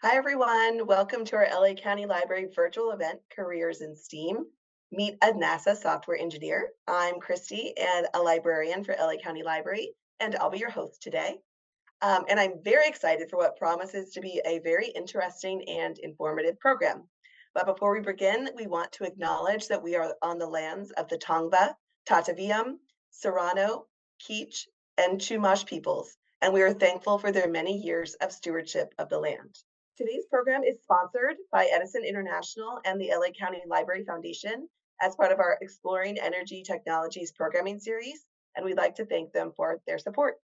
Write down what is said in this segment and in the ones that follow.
Hi, everyone. Welcome to our LA County Library virtual event, Careers in STEAM. Meet a NASA software engineer. I'm Christy and a librarian for LA County Library, and I'll be your host today. And I'm very excited for what promises to be a very interesting and informative program. But before we begin, we want to acknowledge that we are on the lands of the Tongva, Tataviam, Serrano, Kizh, and Chumash peoples, and we are thankful for their many years of stewardship of the land. Today's program is sponsored by Edison International and the LA County Library Foundation as part of our Exploring Energy Technologies programming series, and we'd like to thank them for their support.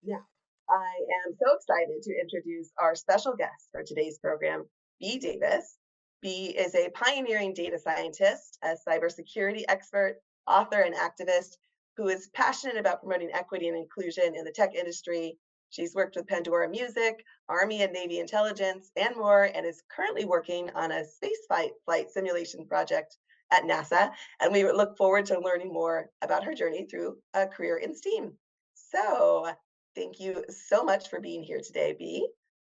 Now, I am so excited to introduce our special guest for today's program, Bee Davis. Bee is a pioneering data scientist, a cybersecurity expert, author, and activist who is passionate about promoting equity and inclusion in the tech industry. She's worked with Pandora Music, Army and Navy intelligence, and more, and is currently working on a flight simulation project at NASA. And we look forward to learning more about her journey through a career in STEAM. So, thank you so much for being here today, Bee.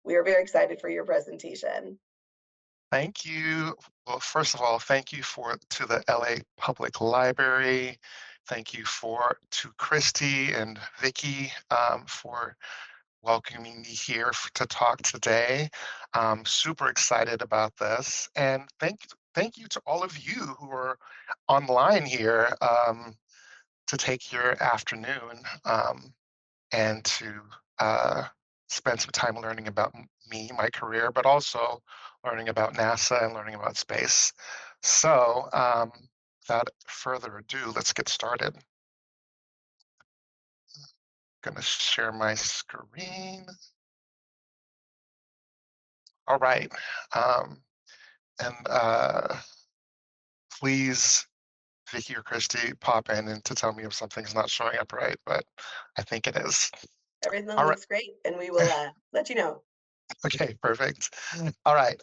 We are very excited for your presentation. Thank you. Well, first of all, thank you to the LA Public Library. Thank you to Christy and Vicky for welcoming me here to talk today. I'm super excited about this, and thank you to all of you who are online here to take your afternoon and to spend some time learning about me, my career, but also learning about NASA and learning about space. So, without further ado, let's get started. Going to share my screen. All right. Um, and Please, Vicky or Christy, pop in and to tell me if something's not showing up right, but I think it is. Everything All right. looks great, and we will let you know. Okay, perfect. All right.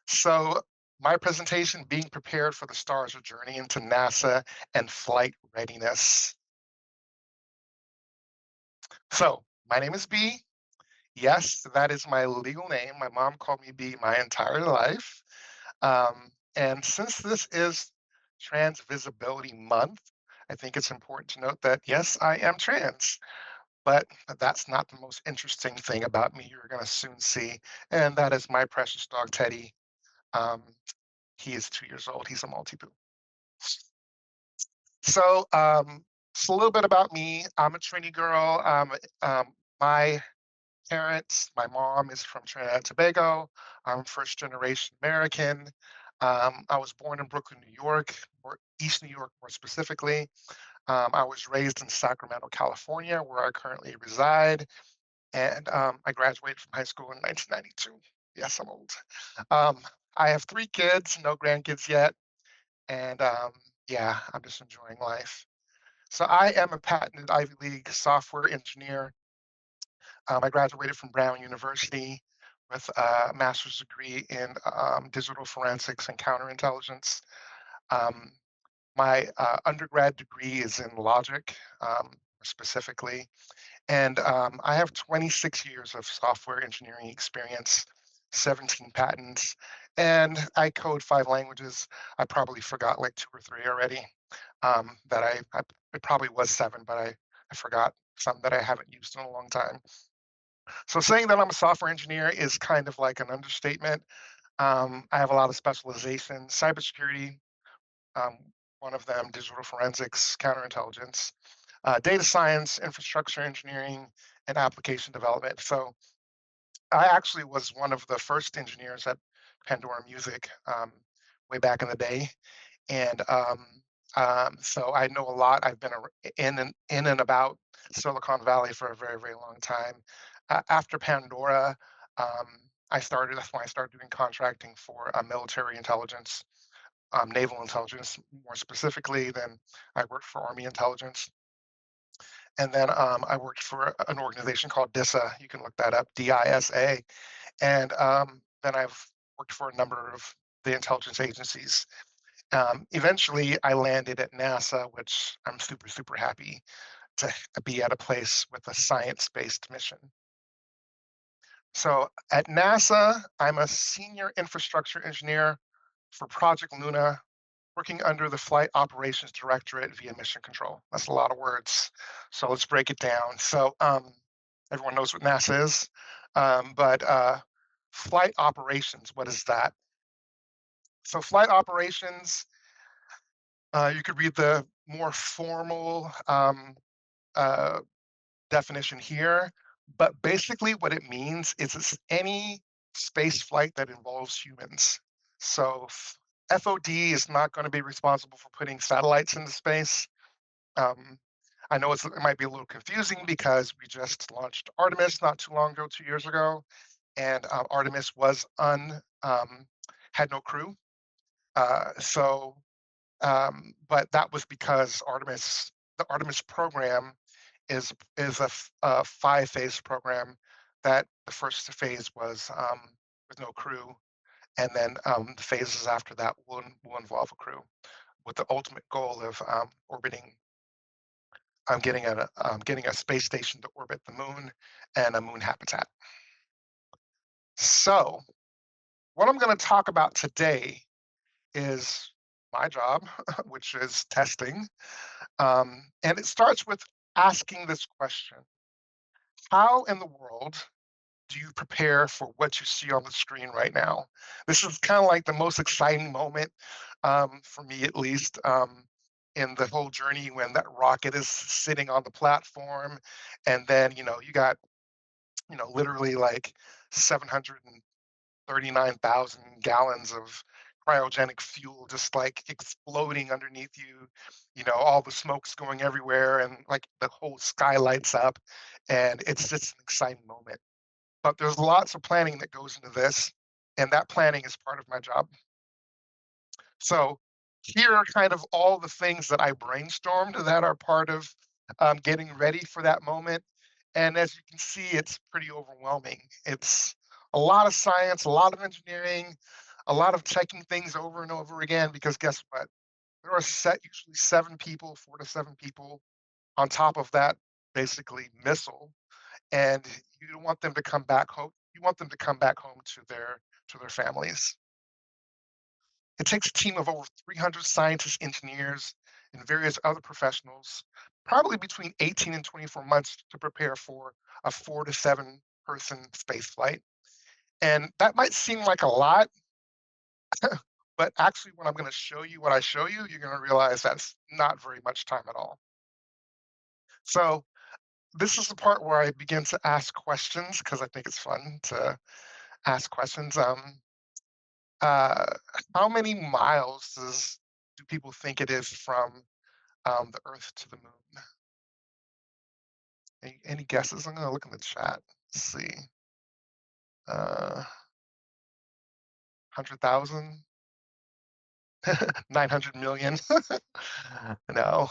So my presentation, being prepared for the stars, a journey into NASA and flight readiness. So my name is B. Yes, that is my legal name. My mom called me B my entire life. And since this is Trans Visibility Month, I think it's important to note that yes, I am trans, but that's not the most interesting thing about me. You're going to soon see, and that is my precious dog Teddy. Um, he is 2 years old. He's a Maltipoo. So, just a little bit about me. I'm a Trini girl. My parents, my mom is from Trinidad and Tobago. I'm first generation American. I was born in Brooklyn, New York, or East New York more specifically. I was raised in Sacramento, California, where I currently reside. And I graduated from high school in 1992. Yes, I'm old. Um, I have 3 kids, no grandkids yet. And yeah, I'm just enjoying life. So I am a patented Ivy League software engineer. I graduated from Brown University with a master's degree in digital forensics and counterintelligence. Um, my undergrad degree is in logic, specifically, and I have 26 years of software engineering experience, 17 patents, and I code 5 languages. I probably forgot like 2 or 3 already. That it probably was 7, but I forgot some that I haven't used in a long time. So saying that I'm a software engineer is kind of like an understatement. I have a lot of specializations: cybersecurity, um, one of them, digital forensics, counterintelligence, data science, infrastructure engineering, and application development. So I actually was one of the first engineers at Pandora Music way back in the day, and so I know a lot. I've been in and about Silicon Valley for a very very long time. After Pandora, that's when I started doing contracting for military intelligence, naval intelligence more specifically. Then I worked for Army intelligence. And then I worked for an organization called DISA. You can look that up, DISA. And then I've worked for a number of the intelligence agencies. Eventually, I landed at NASA, which I'm super, super happy to be at a place with a science based mission. So at NASA, I'm a senior infrastructure engineer for Project Luna, working under the Flight Operations Directorate via Mission Control. That's a lot of words. So let's break it down. Everyone knows what NASA is, but flight operations, what is that? So flight operations, you could read the more formal uh, definition here, but basically what it means is it's any space flight that involves humans. So FOD is not going to be responsible for putting satellites into space. Um, I know it might be a little confusing because we just launched Artemis not too long ago, 2 years ago, and Artemis was had no crew. But that was because the Artemis program is a 5-phase program. That the first phase was with no crew, and then the phases after that will involve a crew, with the ultimate goal of orbiting. Getting a space station to orbit the moon and a moon habitat. So, what I'm going to talk about today is my job, which is testing. And it starts with asking this question: how in the world do you prepare for what you see on the screen right now? This is kind of like the most exciting moment, for me at least, in the whole journey when that rocket is sitting on the platform. And then, you got, literally like 739,000 gallons of cryogenic fuel just like exploding underneath you. All the smoke's going everywhere and like the whole sky lights up. And it's just an exciting moment. But there's lots of planning that goes into this, and that planning is part of my job. So here are kind of all the things that I brainstormed that are part of getting ready for that moment. And as you can see, it's pretty overwhelming. It's a lot of science, a lot of engineering, a lot of checking things over and over again, because guess what? There are usually 7 people, 4 to 7 people on top of that basically missile, and you don't want them to come back home. You want them to come back home to their families. It takes a team of over 300 scientists, engineers, and various other professionals, probably between 18 and 24 months to prepare for a 4 to 7 person space flight. And that might seem like a lot, but actually, when I'm going to show you what I show you, you're going to realize that's not very much time at all. So, this is the part where I begin to ask questions because I think it's fun to ask questions. Uh, how many miles do people think it is from the Earth to the Moon? Any guesses? I'm gonna look in the chat. Let's see. 100,000? 900 million? No.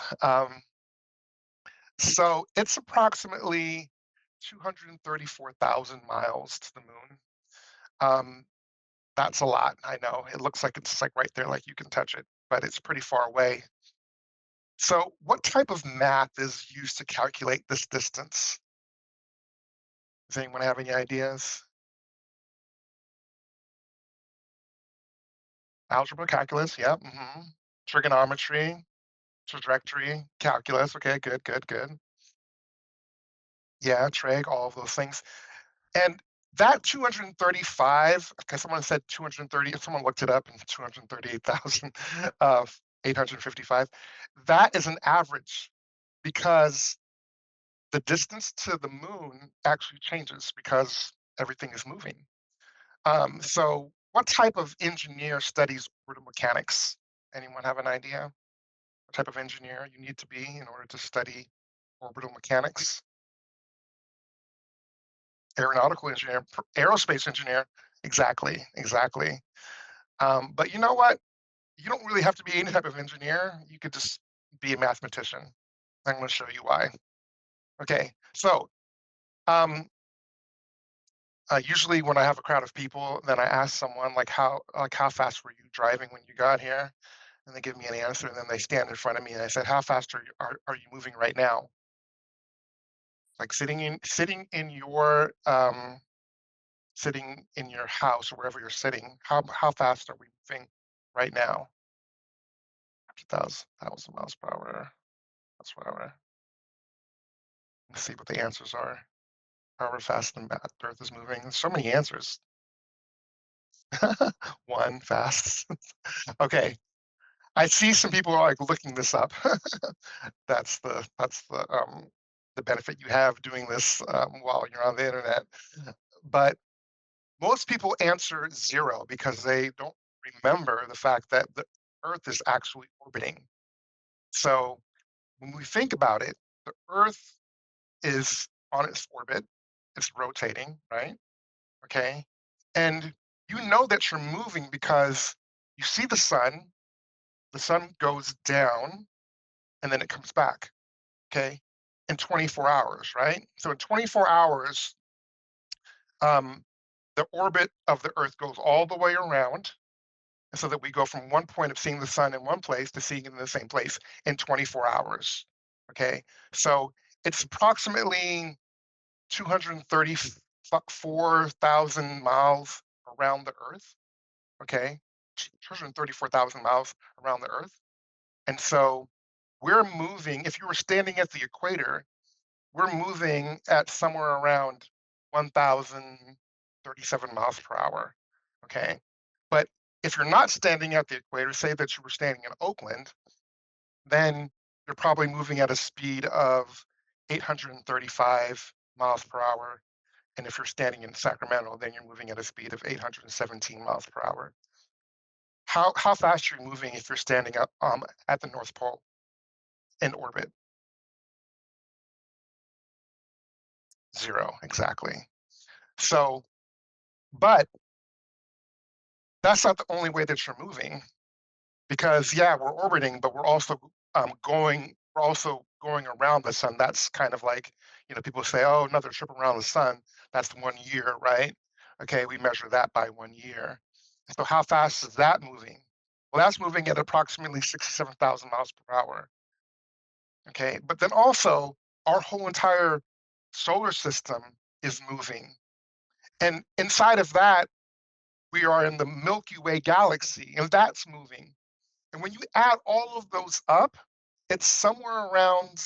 So it's approximately 234,000 miles to the moon. Um, that's a lot. I know. It looks like it's like right there, like you can touch it, but it's pretty far away. So, what type of math is used to calculate this distance? Does anyone have any ideas? Algebra, calculus, yep. Trigonometry, trajectory, calculus. Okay, good, good, good. Yeah, trig, all of those things. And that 235, okay, someone said 230, someone looked it up and 238,000, 855. That is an average because the distance to the moon actually changes because everything is moving. So what type of engineer studies orbital mechanics? Anyone have an idea? What type of engineer you need to be in order to study orbital mechanics? Aeronautical engineer, aerospace engineer. Exactly, exactly. But you know what? You don't really have to be any type of engineer. You could just be a mathematician. I'm going to show you why. Okay, so um, usually when I have a crowd of people, then I ask someone like how fast were you driving when you got here, and they give me an answer, and then they stand in front of me and I said, how fast are you moving right now? Like sitting in your sitting in your house or wherever you're sitting, how fast are we moving right now? 1,000 miles per hour. That's per hour. Let's see what the answers are. However fast the Earth is moving. There's so many answers. One fast. Okay. I see some people are like looking this up. That's the benefit you have doing this while you're on the internet. But most people answer zero because they don't remember the fact that the Earth is actually orbiting. So when we think about it, the Earth is on its orbit, it's rotating, right? Okay. And you know that you're moving because you see the sun goes down and then it comes back, okay, in 24 hours, right? So in 24 hours, um, the orbit of the Earth goes all the way around, so that we go from one point of seeing the sun in one place to seeing it in the same place in 24 hours. Okay, so it's approximately 234,000 miles around the Earth. Okay, 234,000 miles around the Earth. And so we're moving, if you were standing at the equator, we're moving at somewhere around 1,037 miles per hour. Okay. But if you're not standing at the equator, say that you were standing in Oakland, then you're probably moving at a speed of 835 miles per hour. And if you're standing in Sacramento, then you're moving at a speed of 817 miles per hour. How fast are you moving if you're standing up at the North Pole in orbit? Zero, exactly. So, but that's not the only way that you're moving because yeah, we're orbiting, but we're also going around the sun. That's kind of like, people say, oh, another trip around the sun. That's 1 year, right? Okay, we measure that by 1 year. So how fast is that moving? Well, that's moving at approximately 67,000 miles per hour. Okay, but then also our whole entire solar system is moving. And inside of that, we are in the Milky Way galaxy, and that's moving. And when you add all of those up, it's somewhere around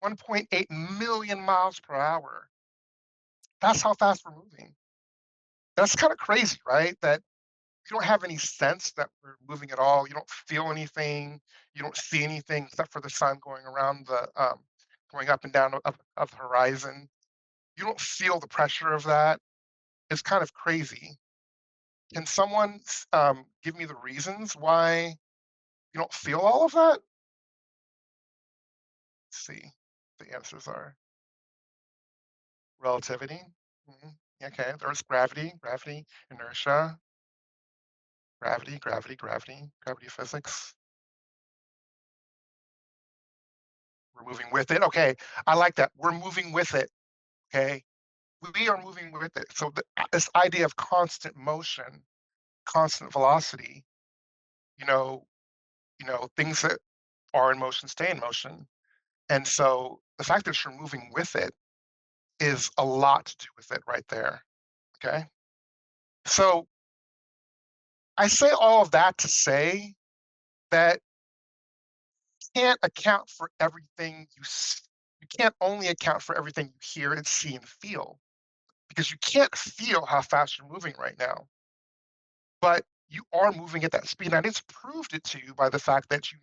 1.8 million miles per hour. That's how fast we're moving. That's kind of crazy, right? That you don't have any sense that we're moving at all. You don't feel anything. You don't see anything except for the sun going around going up and down of the horizon. You don't feel the pressure of that. It's kind of crazy. Can someone give me the reasons why you don't feel all of that? Let's see. The answers are relativity. Mhm. Okay, there's gravity, inertia, gravity physics. We're moving with it. Okay, I like that. We're moving with it. Okay, we are moving with it. So this idea of constant motion, constant velocity, you know, things that are in motion stay in motion. And so the fact that you're moving with it is a lot to do with it right there. Okay. So I say all of that to say that can't account for everything you can't only account for everything you hear and see and feel because you can't feel how fast you're moving right now, but you are moving at that speed. And it's proved it to you by the fact that you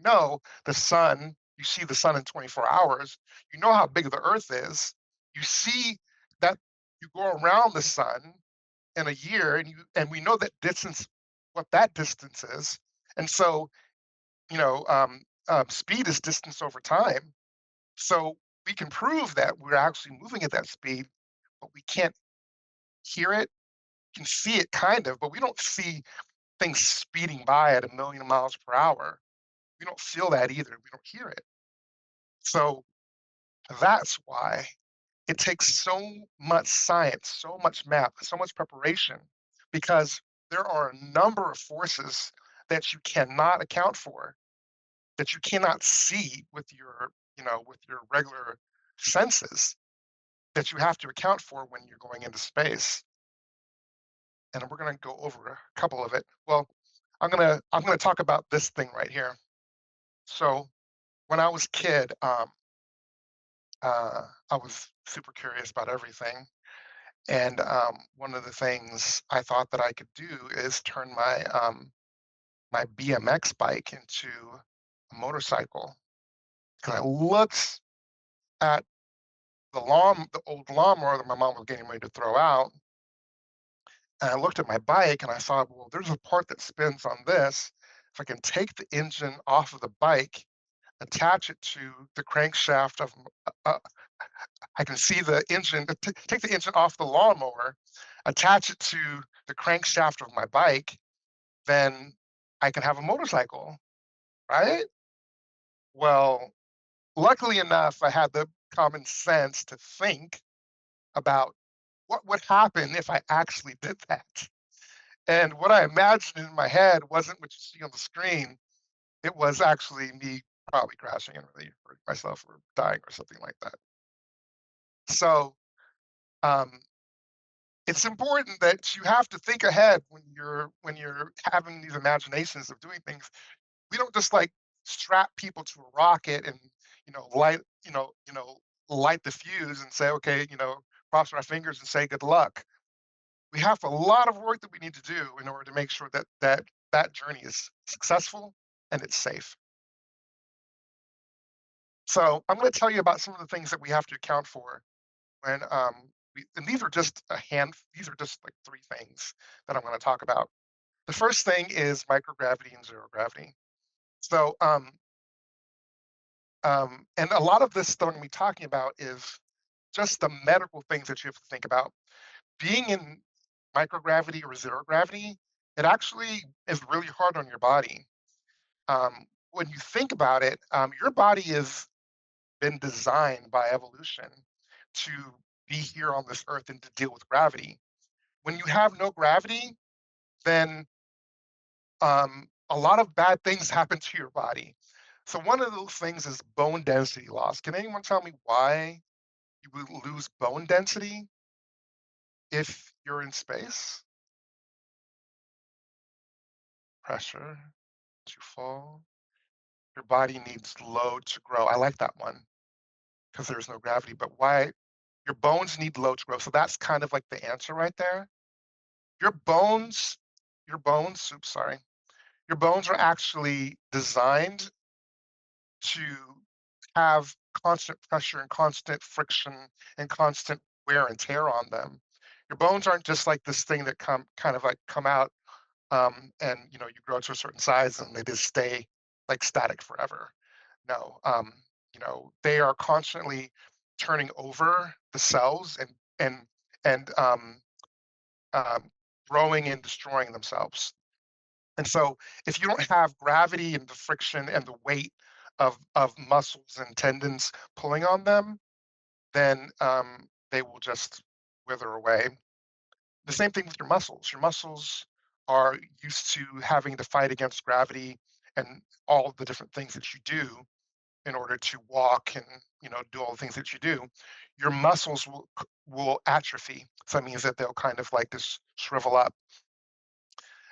see the sun in 24 hours, you know how big the earth is, you see that you go around the sun in a year and we know that distance, what that distance is. And so, speed is distance over time. So we can prove that we're actually moving at that speed, but we can't hear it. We can see it kind of, but we don't see things speeding by at a million miles per hour. We don't feel that either. We don't hear it. So that's why it takes so much science, so much math, so much preparation, because there are a number of forces that you cannot account for, that you cannot see with your regular senses, that you have to account for when you're going into space. and we're going to go over a couple of it. Well, I'm gonna talk about this thing right here. So when I was a kid, I was super curious about everything, and one of the things I thought that I could do is turn my BMX bike into a motorcycle. And I looked at the old lawnmower that my mom was getting ready to throw out, and I looked at my bike and I thought, well, there's a part that spins on this. If I can take the engine off of the bike, attach it to the crankshaft of, I can see the engine, take the engine off the lawnmower, attach it to the crankshaft of my bike, then I can have a motorcycle, right? Well, luckily enough, I had the common sense to think about what would happen if I actually did that. And what I imagined in my head wasn't what you see on the screen. It was actually me probably crashing and really hurting myself or dying or something like that. So um, it's important that you have to think ahead when you're having these imaginations of doing things. We don't just like strap people to a rocket and light light the fuse and say, okay, cross our fingers and say good luck. We have a lot of work that we need to do in order to make sure that journey is successful and it's safe. So I'm going to tell you about some of the things that we have to account for when and these are just these are just like three things that I'm going to talk about. The first thing is microgravity and zero gravity. So and a lot of this that I'm going to be talking about is just the medical things that you have to think about. Being in microgravity or zero gravity, it actually is really hard on your body. When you think about it, your body has been designed by evolution to be here on this earth and to deal with gravity. When you have no gravity, then a lot of bad things happen to your body. So one of those things is bone density loss. Can anyone tell me why you would lose bone density if you're in space? Pressure to fall. Your body needs load to grow. I like that one because there's no gravity. But why? Your bones need load to grow. So that's kind of like the answer right there. Your bones, oops, sorry. Your bones are actually designed to have constant pressure and constant friction and constant wear and tear on them. Your bones aren't just like this thing that come out and you grow to a certain size and they just stay like static forever. No, they are constantly turning over the cells and and um, growing and destroying themselves. And so, if you don't have gravity and the friction and the weight of muscles and tendons pulling on them, then they will just wither away. The same thing with your muscles. Your muscles are used to having to fight against gravity and all the different things that you do in order to walk and do all the things that you do. Your muscles will atrophy. So that means that they'll kind of like just shrivel up.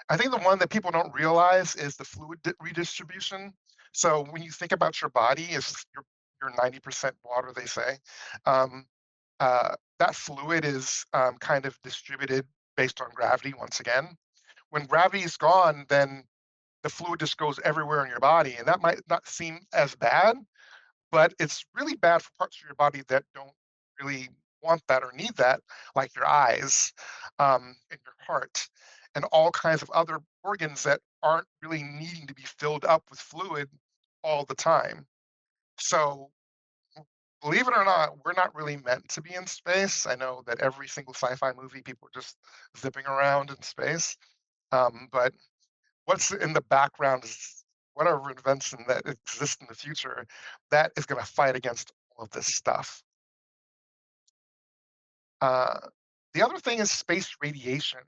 I think the one that people don't realize is the fluid redistribution. So when you think about your body, is you're 90% water, they say. Um, that fluid is kind of distributed based on gravity once again. When gravity is gone, then the fluid just goes everywhere in your body, and that might not seem as bad, but it's really bad for parts of your body that don't really want that or need that, like your eyes, and your heart, and all kinds of other organs that aren't really needing to be filled up with fluid all the time. So, believe it or not, we're not really meant to be in space. I know that every single sci-fi movie, people are just zipping around in space. But what's in the background is whatever invention that exists in the future that is going to fight against all of this stuff. Uh, the other thing is space radiation.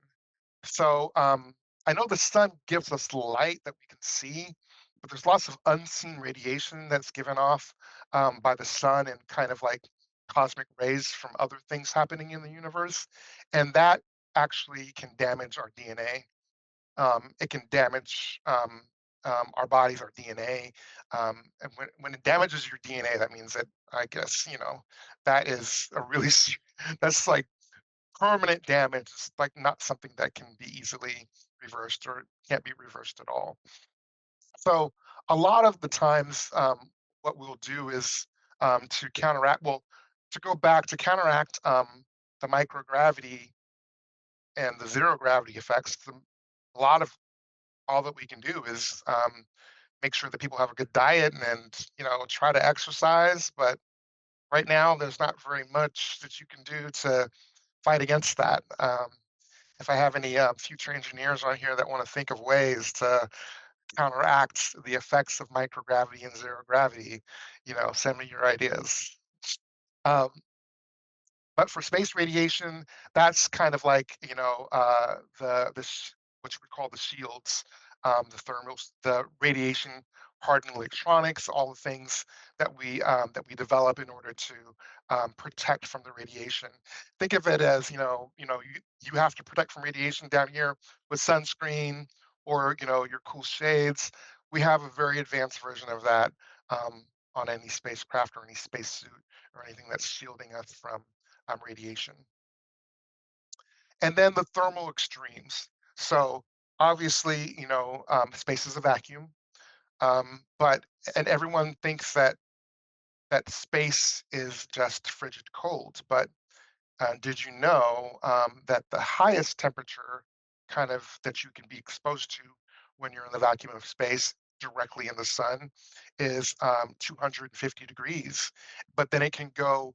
So I know the sun gives us light that we can see, but there's lots of unseen radiation that's given off by the sun and kind of like cosmic rays from other things happening in the universe. And that actually can damage our DNA. It can damage our bodies, our DNA. And when it damages your DNA, that means that I guess, that is a really, that's like permanent damage. It's like not something that can be easily reversed or can't be reversed at all. So a lot of the times, what we'll do is to counteract, well, to go back to counteract the microgravity and the zero gravity effects. A lot of all that we can do is make sure that people have a good diet and try to exercise. But right now, there's not very much that you can do to fight against that. If I have any future engineers on here that want to think of ways to counteract the effects of microgravity and zero gravity, send me your ideas. Um, but for space radiation, that's kind of like what you would call the shields, the thermals, the radiation hardened electronics, all the things that we develop in order to protect from the radiation. Think of it as you have to protect from radiation down here with sunscreen or your cool shades. We have a very advanced version of that on any spacecraft or any spacesuit or anything that's shielding us from radiation. And then the thermal extremes. So obviously, space is a vacuum, but and everyone thinks that space is just frigid cold. But did you know that the highest temperature kind of that you can be exposed to when you're in the vacuum of space directly in the sun is 250 degrees, but then it can go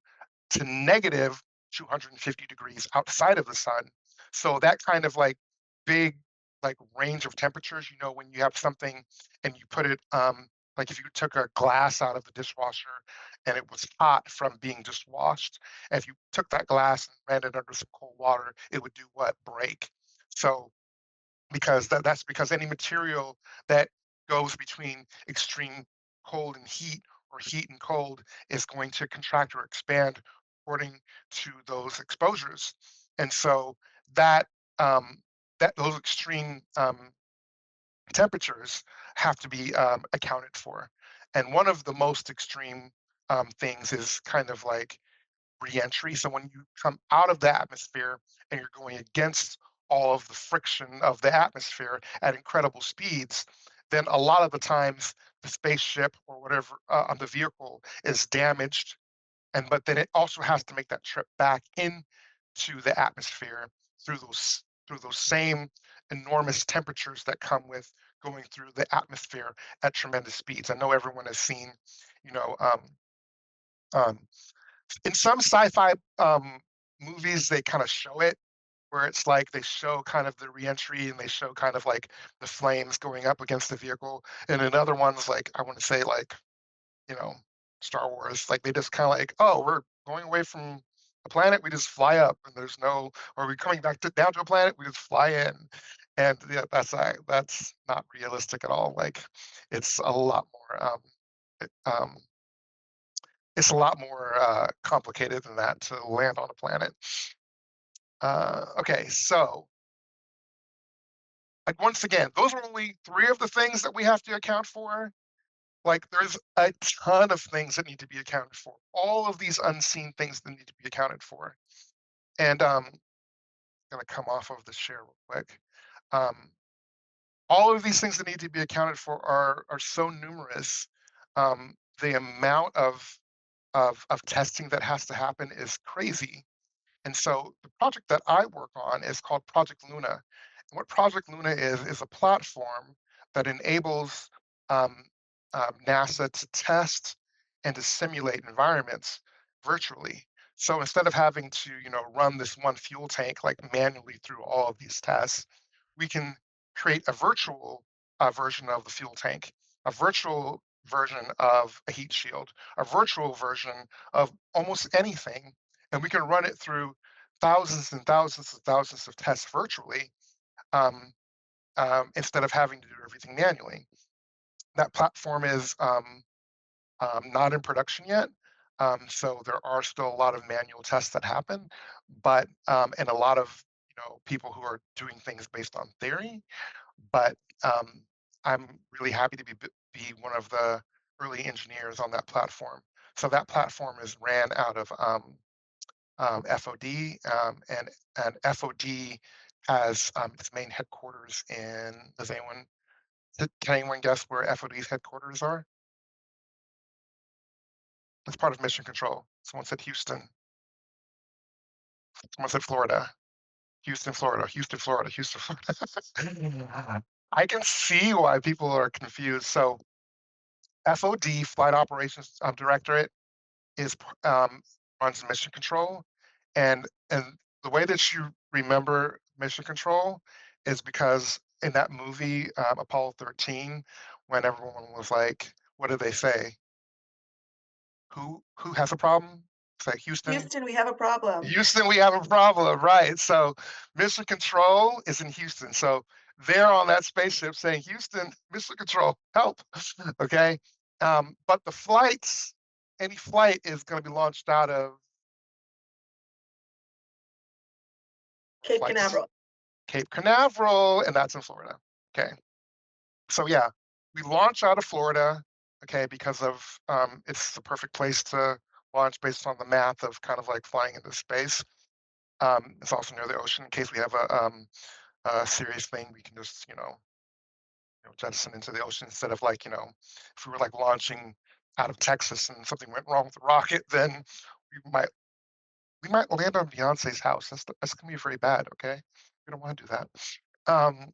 to negative 250 degrees outside of the sun. So that kind of like big like range of temperatures, when you have something and you put it like if you took a glass out of the dishwasher and it was hot from being dishwashed, if you took that glass and ran it under some cold water, it would do what? Break. So because that's because any material that goes between extreme cold and heat or heat and cold is going to contract or expand according to those exposures. And so that that those extreme temperatures have to be accounted for. And one of the most extreme things is kind of like reentry. So when you come out of the atmosphere and you're going against all of the friction of the atmosphere at incredible speeds, then a lot of the times the spaceship or whatever on the vehicle is damaged. And but then it also has to make that trip back into the atmosphere through those same enormous temperatures that come with going through the atmosphere at tremendous speeds. I know everyone has seen, you know, um, in some sci-fi movies, they kind of show it where it's like they show kind of the reentry and they show kind of like the flames going up against the vehicle. And in other ones, like I want to say like, you know, Star Wars, like they just kind of like, oh, we're going away from the planet, we just fly up and there's no, or we coming back to down to a planet, we just fly in. And yeah, that's not realistic at all. Like it's a lot more it- um it's a lot more complicated than that to land on a planet. Okay, so like once again, those are only three of the things that we have to account for. Like there's a ton of things that need to be accounted for. All of these unseen things that need to be accounted for. And gonna come off of the share real quick. Um, all of these things that need to be accounted for are so numerous. The amount of testing that has to happen is crazy. And so the project that I work on is called Project Luna. And what Project Luna is a platform that enables um, NASA to test and to simulate environments virtually. So instead of having to, run this one fuel tank like manually through all of these tests, we can create a virtual version of the fuel tank, a virtual version of a heat shield, a virtual version of almost anything, and we can run it through thousands and thousands and thousands of tests virtually um, instead of having to do everything manually. That platform is not in production yet. So there are still a lot of manual tests that happen, but and a lot of people who are doing things based on theory. But I'm really happy to be one of the early engineers on that platform. So that platform is ran out of FOD, and FOD has its main headquarters in. Can anyone guess where FOD's headquarters are? It's part of Mission Control. Someone said Houston. Someone said Florida. Houston, Florida. Houston, Florida. Houston, Florida. I can see why people are confused. So FOD, Flight Operations Directorate, is runs Mission Control, and the way that you remember Mission Control is because in that movie Apollo 13, when everyone was like, "What did they say? Who has a problem?" It's like Houston. Houston, we have a problem. Houston, we have a problem, right? So Mission Control is in Houston. So they're on that spaceship saying, Houston, Mission Control, help. Okay. But any flight is going to be launched out of Cape flights, Canaveral. Cape Canaveral, and that's in Florida. Okay. So yeah, we launch out of Florida, okay, because of it's the perfect place to launch based on the math of kind of like flying into space. It's also near the ocean in case we have a serious thing. We can just jettison into the ocean instead of like if we were like launching out of Texas and something went wrong with the rocket, then we might we might land on Beyonce's house. That's gonna be very bad. Okay, we don't want to do that. Um,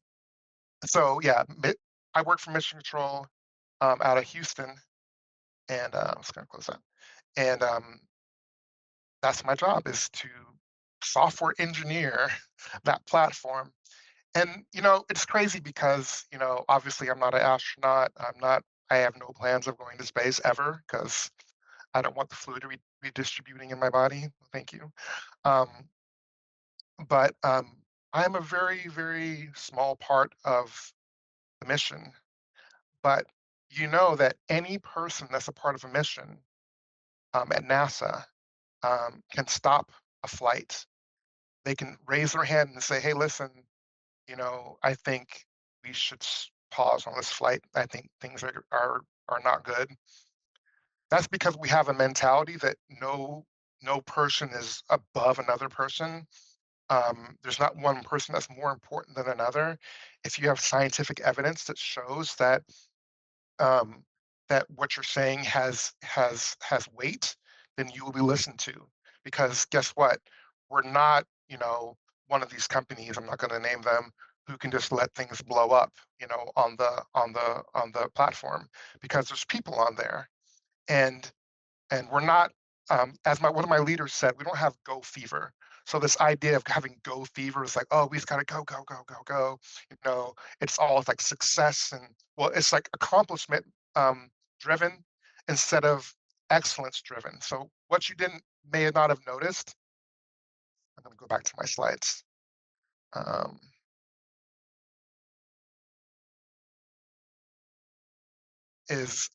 so yeah, I work for Mission Control out of Houston, and I'm just gonna close that. And that's my job is to software engineer that platform. And, it's crazy because, obviously I'm not an astronaut. I have no plans of going to space ever because I don't want the fluid redistributing in my body. Thank you. Um, but I am a very, very small part of the mission. But you know that any person that's a part of a mission at NASA can stop a flight. They can raise their hand and say, hey, listen, I think we should pause on this flight. I think things are not good. That's because we have a mentality that no person is above another person. There's not one person that's more important than another. If you have scientific evidence that shows um, that what you're saying has weight, then you will be listened to. Because guess what? We're not, one of these companies. I'm not going to name them who can just let things blow up, on the platform because there's people on there, and we're not. As one of my leaders said, we don't have go fever. So this idea of having go fever is like, oh, we just gotta go, go, go, go, go. It's all like success and well, it's like accomplishment um, driven instead of excellence driven. So what you didn't may not have noticed. I'm gonna go back to my slides. Um, is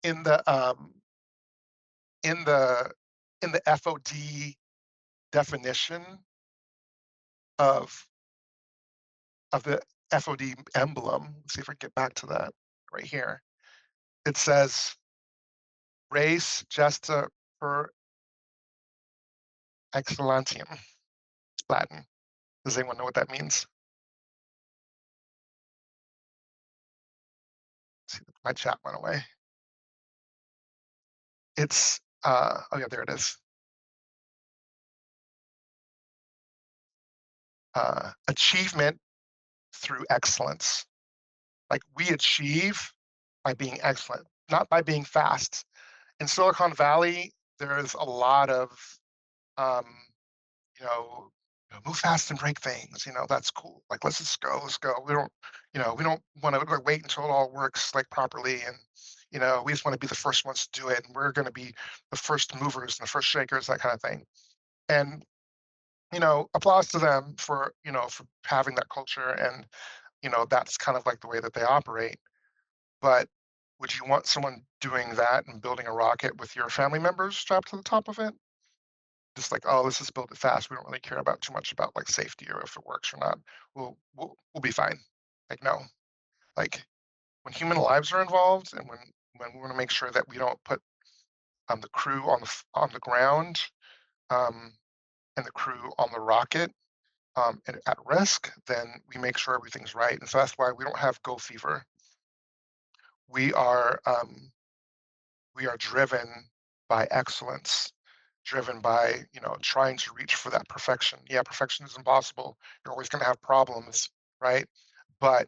in the in the in the FOD definition of the FOD emblem. Let's see if I can get back to that right here. It says res gesta per excellentiam, Latin. Does anyone know what that means? See, my chat went away. It's oh yeah, there it is. Achievement through excellence. Like we achieve by being excellent, not by being fast. In Silicon Valley, there's a lot of um, you know, move fast and break things. That's cool. Like let's just go, let's go. We don't want to like, wait until it all works like properly, and we just want to be the first ones to do it, and we're going to be the first movers and the first shakers, that kind of thing. And applause to them for having that culture, and that's kind of like the way that they operate. But would you want someone doing that and building a rocket with your family members strapped to the top of it? just like, oh, let's just build it fast. We don't really care about too much about like safety or if it works or not. We'll be fine. Like no, like when human lives are involved and when we want to make sure that we don't put the crew on on the ground um, and the crew on the rocket and at risk, then we make sure everything's right. And so that's why we don't have go fever. We are we are driven by excellence, driven by trying to reach for that perfection. Yeah, perfection is impossible. You're always going to have problems, right? But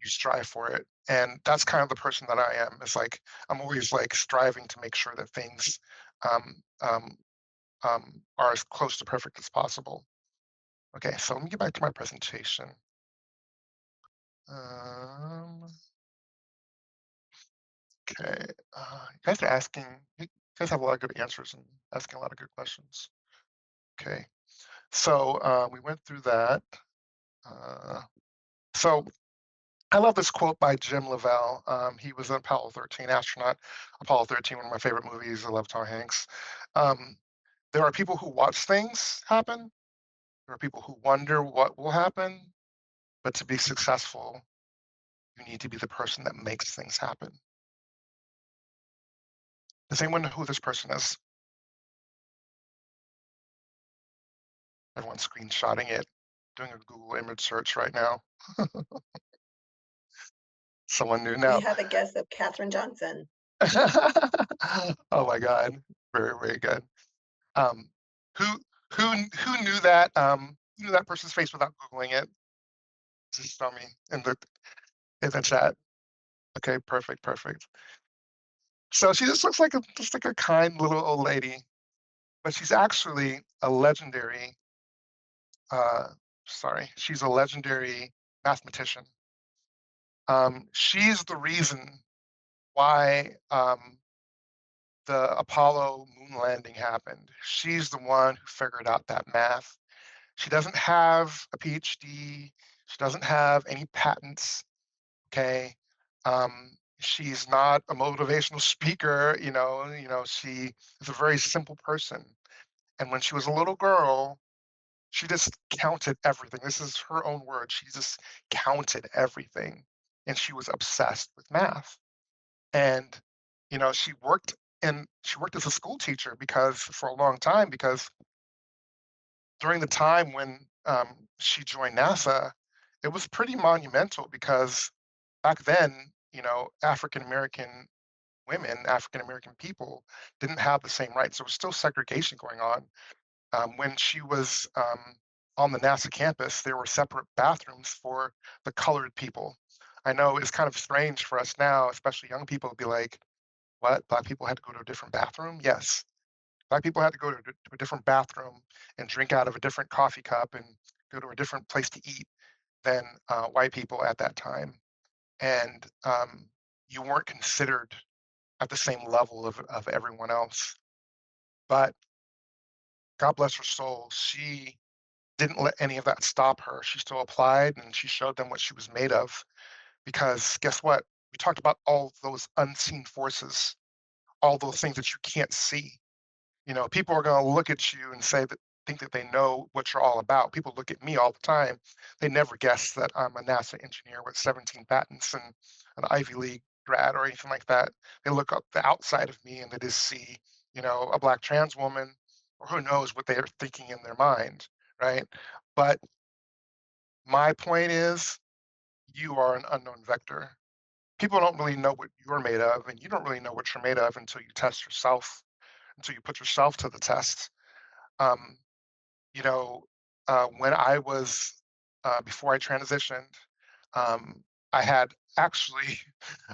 you strive for it, and that's kind of the person that I am. It's like I'm always like striving to make sure that things um, um, are as close to perfect as possible. Okay, so let me get back to my presentation. Um, okay, you guys are asking. You guys have a lot of good answers and asking a lot of good questions. Okay, so we went through that. Uh, so I love this quote by Jim Lovell. He was an Apollo 13 astronaut. Apollo 13, one of my favorite movies. I love Tom Hanks. Um, there are people who watch things happen. There are people who wonder what will happen. But to be successful, you need to be the person that makes things happen. Does anyone know who this person is? Everyone's screenshotting it, doing a Google image search right now. Someone new We now. have a guess of Katherine Johnson. Oh my God. Very, very good. Um, who who knew that who knew that person's face without Googling it? Just tell me in the chat. Okay, perfect, perfect. So she just looks like a kind little old lady, but she's actually a legendary uh she's a legendary mathematician. She's the reason why the Apollo moon landing happened. She's the one who figured out that math. She doesn't have a PhD. She doesn't have any patents. Okay. She's not a motivational speaker. She is a very simple person. And when she was a little girl, she just counted everything. This is her own word. She just counted everything. And she was obsessed with math. And, she worked as a school teacher because for a long time, because during the time when she joined NASA, it was pretty monumental because back then, African American women, African American people didn't have the same rights. There was still segregation going on. When she was on the NASA campus, there were separate bathrooms for the colored people. I know it's kind of strange for us now, especially young people, to be like, what? Black people had to go to a different bathroom? Yes. Black people had to go to a different bathroom and drink out of a different coffee cup and go to a different place to eat than white people at that time. And you weren't considered at the same level of everyone else. But God bless her soul, she didn't let any of that stop her. She still applied and she showed them what she was made of. Because guess what? We talked about all those unseen forces, all those things that you can't see. People are going to look at you and think that they know what you're all about. People look at me all the time. They never guess that I'm a NASA engineer with 17 patents and an Ivy League grad or anything like that. They look up the outside of me and they just see, a black trans woman, or who knows what they are thinking in their mind, right? But my point is, you are an unknown vector. People don't really know what you're made of, and you don't really know what you're made of until you test yourself, until you put yourself to the test. Um, you know, when I was before I transitioned, um, I had actually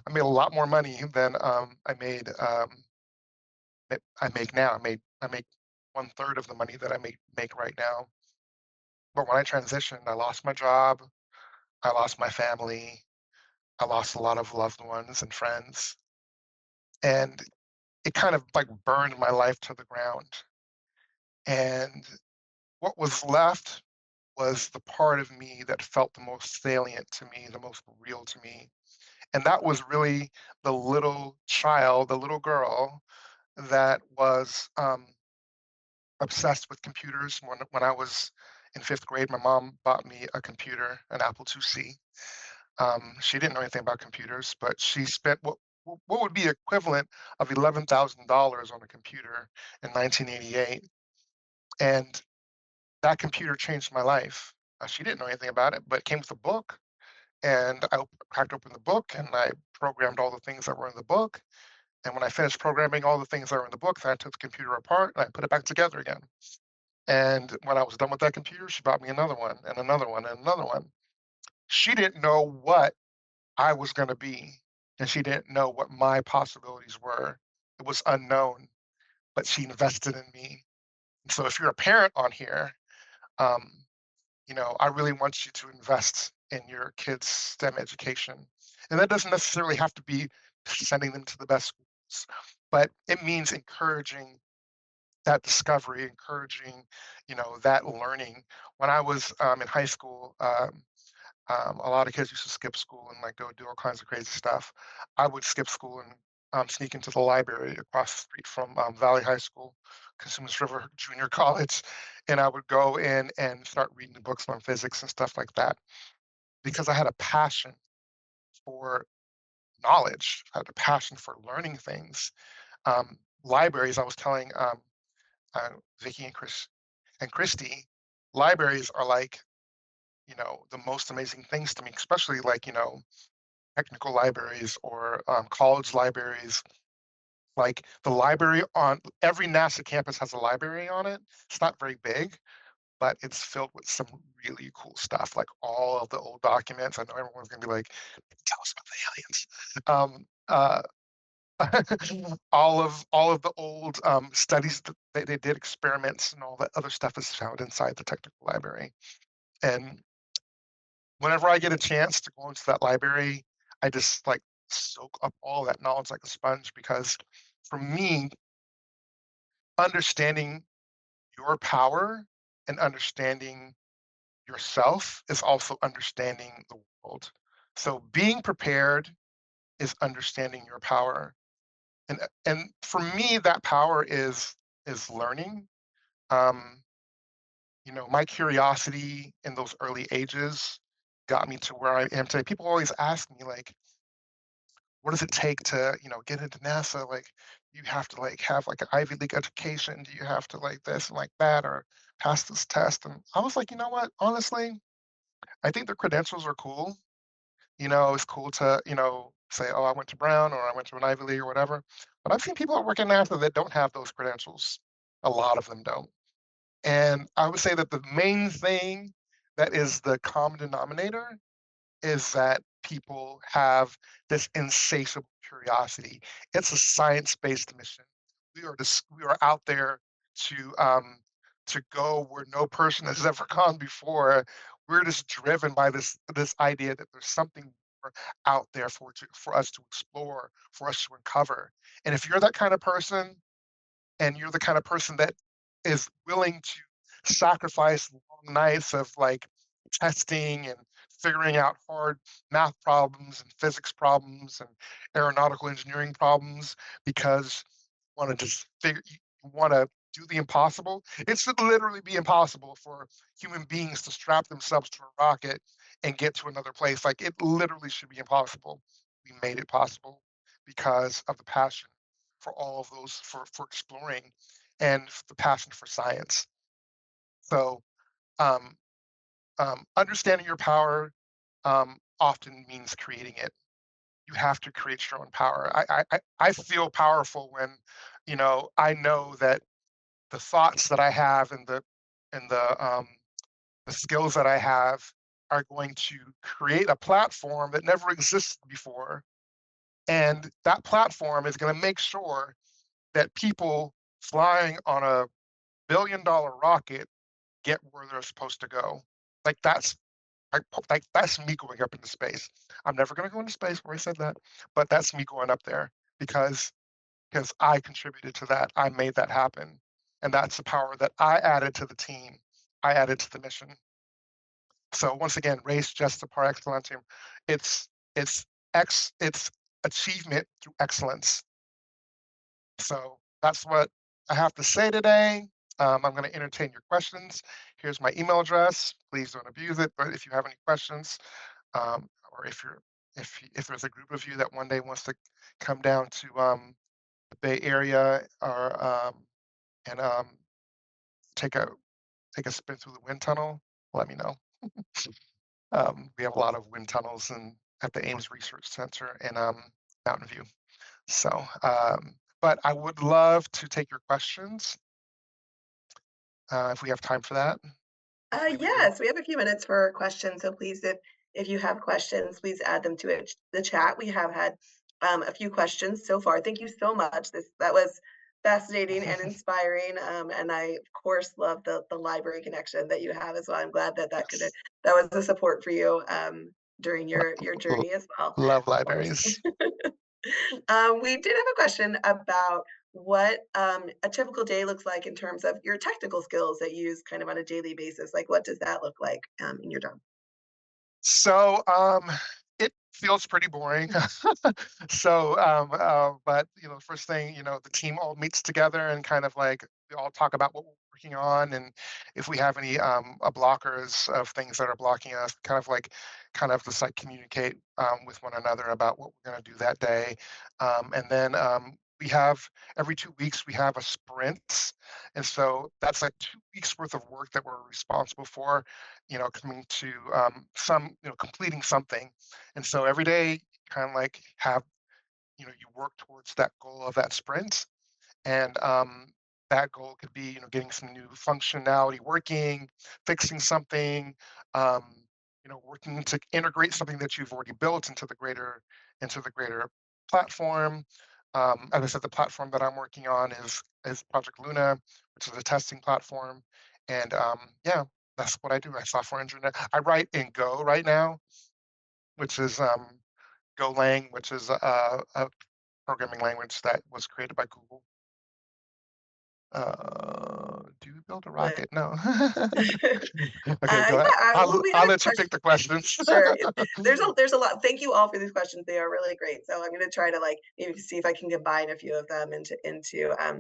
I made a lot more money than I make now. I make one third of the money that I make right now. But when I transitioned, I lost my job, I lost my family, I lost a lot of loved ones and friends, and it kind of like burned my life to the ground. And what was left was the part of me that felt the most salient to me, the most real to me. And that was really the little child, the little girl that was obsessed with computers. When I was in 5th grade, my mom bought me a computer, an Apple IIc. She didn't know anything about computers, but she spent what would be equivalent of $11,000 on a computer in 1988, and that computer changed my life. She didn't know anything about it, but it came with a book, and cracked open the book, and I programmed all the things that were in the book. And when I finished programming all the things that were in the book, then I took the computer apart and I put it back together again. And when I was done with that computer, she bought me another one and another one and another one. She didn't know what I was going to be, and she didn't know what my possibilities were. It was unknown, but she invested in me. And so if you're a parent on here, um, I really want you to invest in your kids' STEM education. And that doesn't necessarily have to be sending them to the best schools, but it means encouraging that discovery, encouraging, that learning. When I was in high school, a lot of kids used to skip school and like go do all kinds of crazy stuff. I would skip school and sneak into the library across the street from Valley High School, Consumers River Junior College, and I would go in and start reading the books on physics and stuff like that because I had a passion for knowledge. I had a passion for learning things. Libraries, I was telling uh, Vicky and Christy, libraries are like, the most amazing things to me, especially like, technical libraries or college libraries. Like the library on every NASA campus has a library on it. It's not very big, but it's filled with some really cool stuff, like all of the old documents. I know everyone's gonna be like, "Tell us about the aliens." All of the old studies that they did, experiments, and all that other stuff is found inside the technical library. And whenever I get a chance to go into that library, I just like soak up all that knowledge like a sponge because for me, understanding your power and understanding yourself is also understanding the world. So being prepared is understanding your power. And for me, that power is learning. Um, my curiosity in those early ages got me to where I am today. People always ask me like, what does it take to, get into NASA? Like, you have to like have like an Ivy League education. Do you have to like this and like that or pass this test? And I was like, you know what? Honestly, I think the credentials are cool. It's cool to, say, oh, I went to Brown or I went to an Ivy League or whatever. But I've seen people that work in NASA that don't have those credentials. A lot of them don't. And I would say that the main thing that is the common denominator is that people have this insatiable curiosity. It's a science-based mission. We are out there to go where no person has ever gone before. We're just driven by this idea that there's something more out there for us to explore, for us to uncover. And if you're that kind of person, and you're the kind of person that is willing to sacrifice long nights of like testing and figuring out hard math problems and physics problems and aeronautical engineering problems because you want to just figure you want to do the impossible. It should literally be impossible for human beings to strap themselves to a rocket and get to another place. Like it literally should be impossible. We made it possible because of the passion for all of those for exploring and the passion for science. So um, understanding your power often means creating it. You have to create your own power. I feel powerful when I know that the thoughts that I have and the skills that I have are going to create a platform that never existed before, and that platform is going to make sure that people flying on a billion-dollar rocket get where they're supposed to go. Like that's me going up into space. I'm never gonna go into space where I said that, but that's me going up there because I contributed to that. I made that happen. And that's the power that I added to the team. I added to the mission. So once again, race just par excellence. It's it's achievement through excellence. So that's what I have to say today. I'm going to entertain your questions. Here's my email address. Please don't abuse it. But if you have any questions, or if there's a group of you that one day wants to come down to the Bay Area or and take a take a spin through the wind tunnel, let me know. We have a lot of wind tunnels at the Ames Research Center in Mountain View. So, but I would love to take your questions if we have time for that. Hopefully we do. Yes, we have a few minutes for questions, so please, if you have questions, please add them to the chat. We have had a few questions so far. Thank you so much. That was fascinating and inspiring, and I of course love the library connection that you have as well. I'm glad that Yes. that was a support for you during Lo- your l- journey as well. Love Of course. libraries. We did have a question about what a typical day looks like in terms of your technical skills that you use kind of on a daily basis. Like, what does that look like in your job? So, it feels pretty boring. So, but the first thing, the team all meets together and kind of like we all talk about what we're working on, and if we have any blockers of things that are blocking us, kind of just like communicate with one another about what we're going to do that day, and then we have every 2 weeks we have a sprint, and so that's like 2 weeks worth of work that we're responsible for coming to completing something. And so every day, kind of like have, you work towards that goal of that sprint. And that goal could be, getting some new functionality working, fixing something, working to integrate something that you've already built into the greater platform. As I said, the platform that I'm working on is Project Luna, which is a testing platform. And yeah, that's what I do. I'm a software engineer. I write in Go right now, which is Golang, which is a programming language that was created by Google. Do you build a But rocket? No. Okay, go ahead. yeah, well, we I'll had a let you question. pick the questions. Sure. There's a lot. Thank you all for these questions. They are really great. So I'm going to try to like maybe see if I can combine a few of them into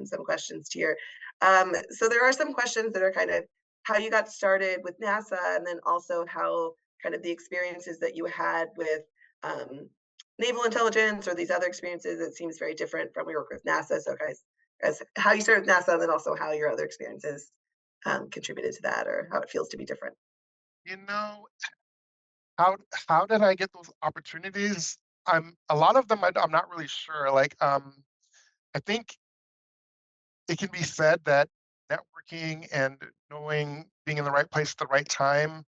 some questions here. So there are some questions that are kind of how you got started with NASA, and then also how kind of the experiences that you had with um, naval intelligence or these other experiences. It seems very different from your work with NASA. So guys, as how you started with NASA, and then also how your other experiences contributed to that, or how it feels to be different. You know, how how did I get those opportunities? A lot of them I'm not really sure. Like, I think it can be said that networking and knowing being in the right place at the right time,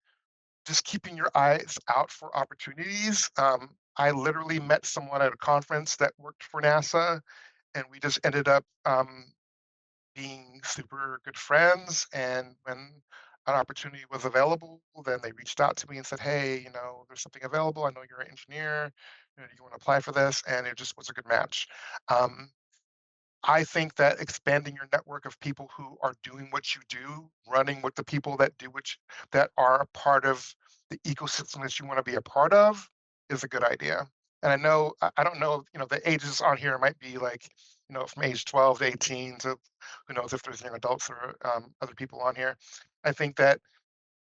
just keeping your eyes out for opportunities. I literally met someone at a conference that worked for NASA, and we just ended up being super good friends. And when an opportunity was available, then they reached out to me and said, "Hey, there's something available. I know you're an engineer. Do you want to apply for this?" And it just was a good match. Um, I think that expanding your network of people who are doing what you do, running with the people that do that are a part of the ecosystem that you want to be a part of, is a good idea. And I know I don't know, the ages on here might be like, from age 12 to 18 to who knows if there's young adults or other people on here. I think that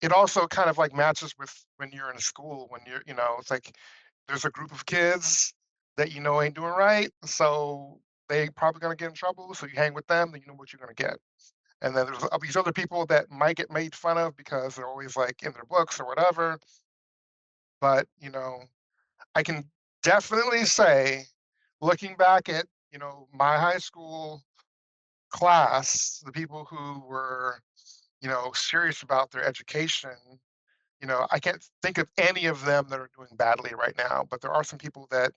it also kind of like matches with when you're in school, when it's like there's a group of kids that ain't doing right, so they probably gonna get in trouble. So you hang with them, then you know what you're gonna get. And then there's these other people that might get made fun of because they're always like in their books or whatever. But I can definitely say, looking back at my high school class, the people who were serious about their education. I can't think of any of them that are doing badly right now, but there are some people that,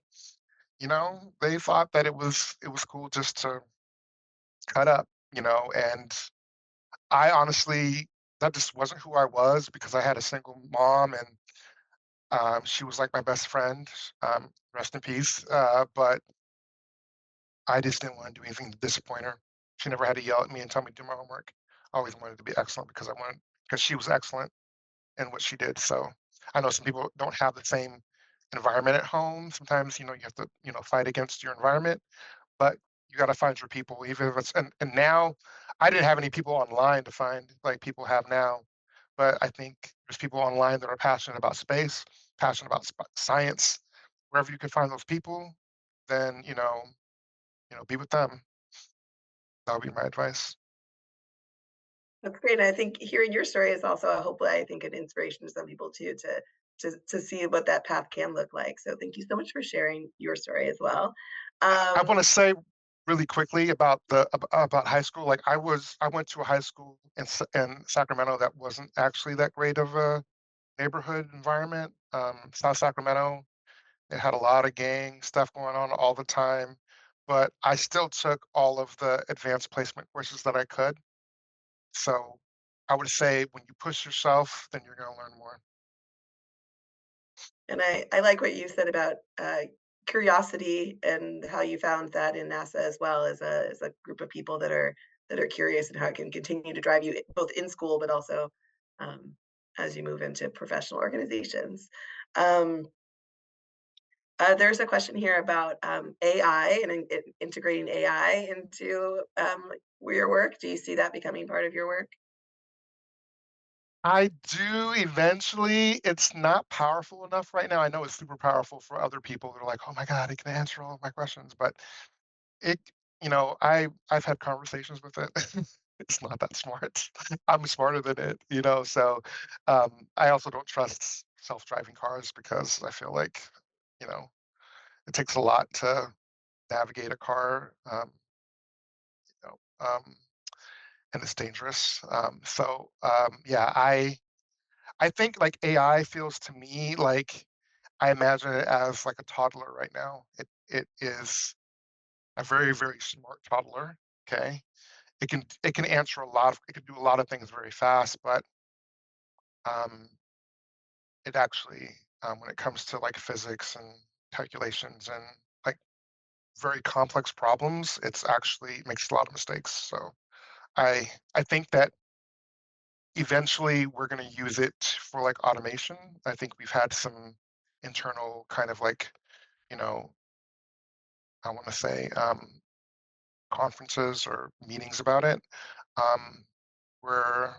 they thought that it was cool just to cut up, and I honestly that just wasn't who I was because I had a single mom and she was like my best friend. Rest in peace. But I just didn't want to do anything to disappoint her. She never had to yell at me and tell me to do my homework. I always wanted to be excellent because she was excellent and what she did. So I know some people don't have the same environment at home. Sometimes, you have to, fight against your environment, but You got to find your people, even if it's and now I didn't have any people online to find like people have now, but I think there's people online that are passionate about space, passionate about science. Wherever you can find those people, then be with them. That would be my advice. That's great. And I think hearing your story is also hopefully, I think, an inspiration to some people too to see what that path can look like. So thank you so much for sharing your story as well. I want to Um, say really quickly about about high school. Like I went to a high school in Sacramento that wasn't actually that great of a neighborhood environment. South Sacramento, it had a lot of gang stuff going on all the time, but I still took all of the advanced placement courses that I could. So I would say when you push yourself, then you're going to learn more. and I like what you said about curiosity and how you found that in NASA as well as a group of people that are curious and how it can continue to drive you both in school but also um, as you move into professional organizations. Um, there's a question here about AI and integrating AI into like, your work. Do you see that becoming part of your work? I do eventually. It's not powerful enough right now. I know it's super powerful for other people. They're like, "Oh my God, it can answer all of my questions." But it, I've had conversations with it. It's not that smart. I'm smarter than it. So I also don't trust self-driving cars because I feel like, you know, it takes a lot to navigate a car, you know, and it's dangerous. Yeah, I think like AI feels to me like I imagine it as like a toddler right now. It is a very, very smart toddler. Okay. It can answer it can do a lot of things very fast, but um it actually when it comes to like physics and calculations and like very complex problems, it's actually makes a lot of mistakes. So I think that eventually we're going to use it for like automation. I think we've had some internal kind of like, you know, I want to say conferences or meetings about it. Um, we're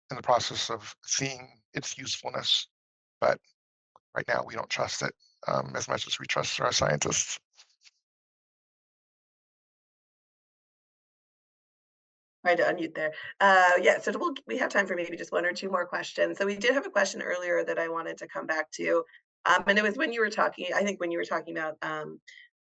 in the process of seeing its usefulness, but right now we don't trust it as much as we trust our scientists. Tried to unmute there. Yeah, so we have time for maybe just one or two more questions. So we did have a question earlier that I wanted to come back to, and it was when you were talking. I think when you were talking about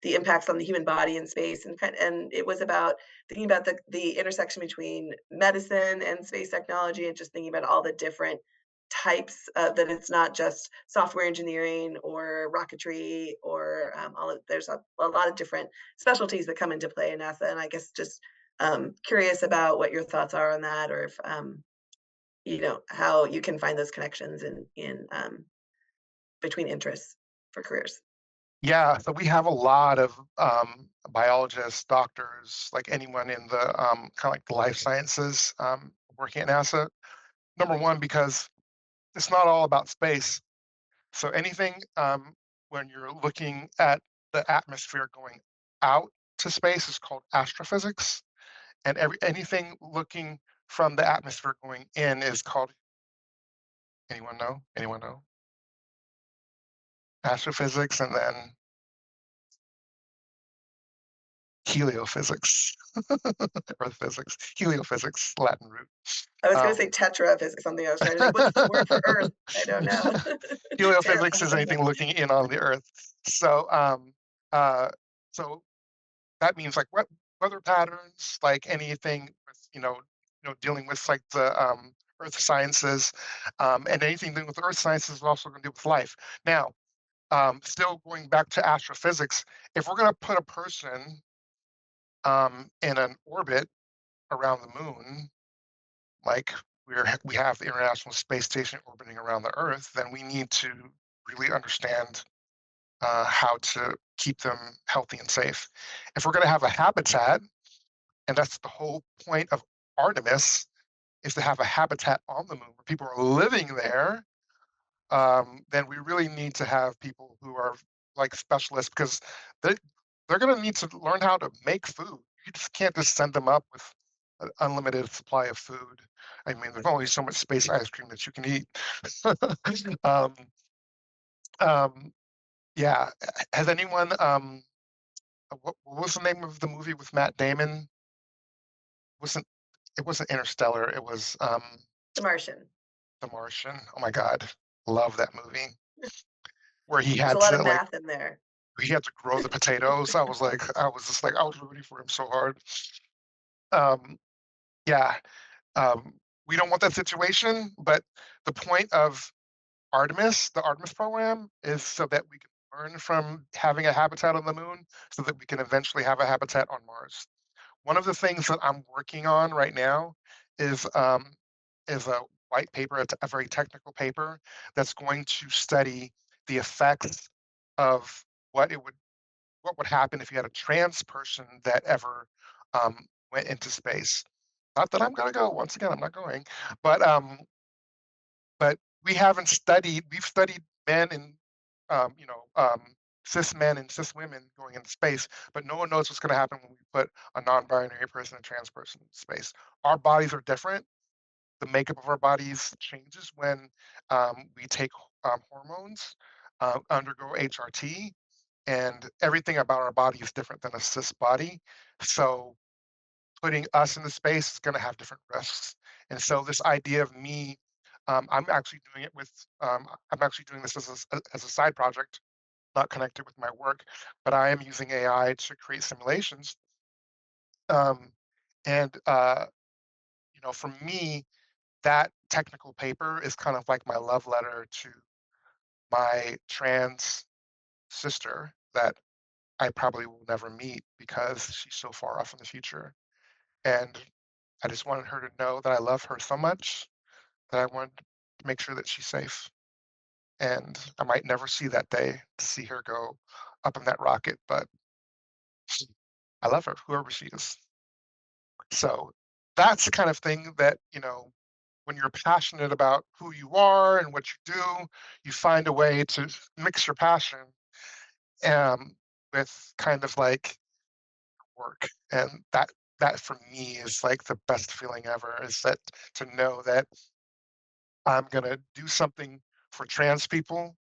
the impacts on the human body in space, and it was about thinking about the intersection between medicine and space technology, and just thinking about all the different types that it's not just software engineering or rocketry or there's a lot of different specialties that come into play in NASA, and I guess just curious about what your thoughts are on that, or if how you can find those connections in between interests for careers. Yeah, so we have a lot of biologists, doctors, like anyone in the kind of like the life sciences working at NASA. Number one, because it's not all about space. So anything when you're looking at the atmosphere going out to space is called astrophysics, and anything looking from the atmosphere going in is called anyone know? Anyone know? Astrophysics, and then heliophysics, earth physics, heliophysics, Latin root. I was going to say Um, tetrophysics, something I was trying to think. What's the word for Earth? I don't know. Heliophysics Terrible is anything something. looking in on the Earth. So, uh, so that means like weather patterns, like anything with dealing with like the Earth sciences, and anything dealing with the Earth sciences is also going to do with life. Now, still going back to astrophysics, if we're going to put a person in an orbit around the moon, like we have the International Space Station orbiting around the Earth, then we need to really understand how to keep them healthy and safe. If we're going to have a habitat, and that's the whole point of Artemis, is to have a habitat on the moon where people are living there, then we really need to have people who are like specialists because the they're gonna need to learn how to make food. You just can't just send them up with an unlimited supply of food. I mean, there's only so much space ice cream that you can eat. Um, um, yeah. Has anyone, what was the name of the movie with Matt Damon? Wasn't it wasn't Interstellar, it was, The Martian. The Martian. Oh my god, love that movie, where There's a lot of math in there. he had to grow the potatoes. I was just like, I was rooting for him so hard. Um, yeah, um, we don't want that situation, but the point of the Artemis program, is so that we can learn from having a habitat on the moon so that we can eventually have a habitat on Mars. One of the things that I'm working on right now is um, is a white paper, a very technical paper that's going to study the effects of what would happen if you had a trans person that ever went into space. Not that I'm going to go. Once again, I'm not going, but but we've studied men and, you know, cis men and cis women going into space, but no one knows what's going to happen when we put a non-binary person and trans person in space. Our bodies are different. The makeup of our bodies changes when we take hormones, undergo HRT, and everything about our body is different than a cis body. So putting us into space is going to have different risks. And so this idea of me, I'm actually doing it with, I'm actually doing this as a side project, not connected with my work, but I am using AI to create simulations. Um, and, for me, that technical paper is kind of like my love letter to my trans sister that I probably will never meet because she's so far off in the future. And I just wanted her to know that I love her so much that I wanted to make sure that she's safe. And I might never see that day to see her go up in that rocket, but I love her, whoever she is. So that's the kind of thing that, when you're passionate about who you are and what you do, you find a way to mix your passion um, with kind of like work. And that for me is like the best feeling ever, is that to know that I'm gonna do something for trans people,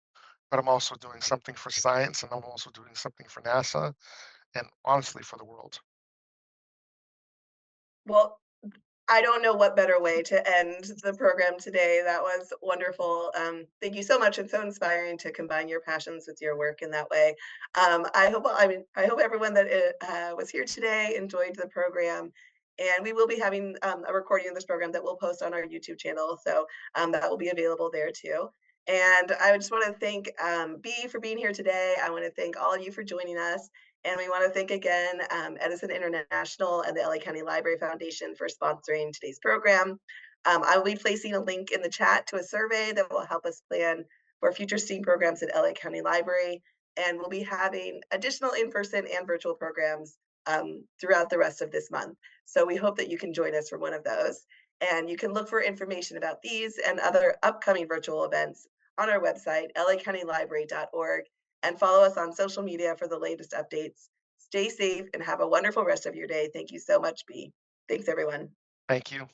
but I'm also doing something for science, and I'm also doing something for NASA, and honestly for the world. Well, I don't know what better way to end the program today. That was wonderful. Thank you so much. It's so inspiring to combine your passions with your work in that way. I hope everyone that was here today enjoyed the program. And we will be having a recording of this program that we'll post on our YouTube channel. So that will be available there too. And I just want to thank B for being here today. I want to thank all of you for joining us. And we want to thank again Edison International and the LA County Library Foundation for sponsoring today's program. I will be placing a link in the chat to a survey that will help us plan for future STEAM programs at LA County Library. And we'll be having additional in person and virtual programs throughout the rest of this month. So we hope that you can join us for one of those. And you can look for information about these and other upcoming virtual events on our website, lacountylibrary.org, and follow us on social media for the latest updates. Stay safe and have a wonderful rest of your day. Thank you so much, B. Thanks, everyone. Thank you.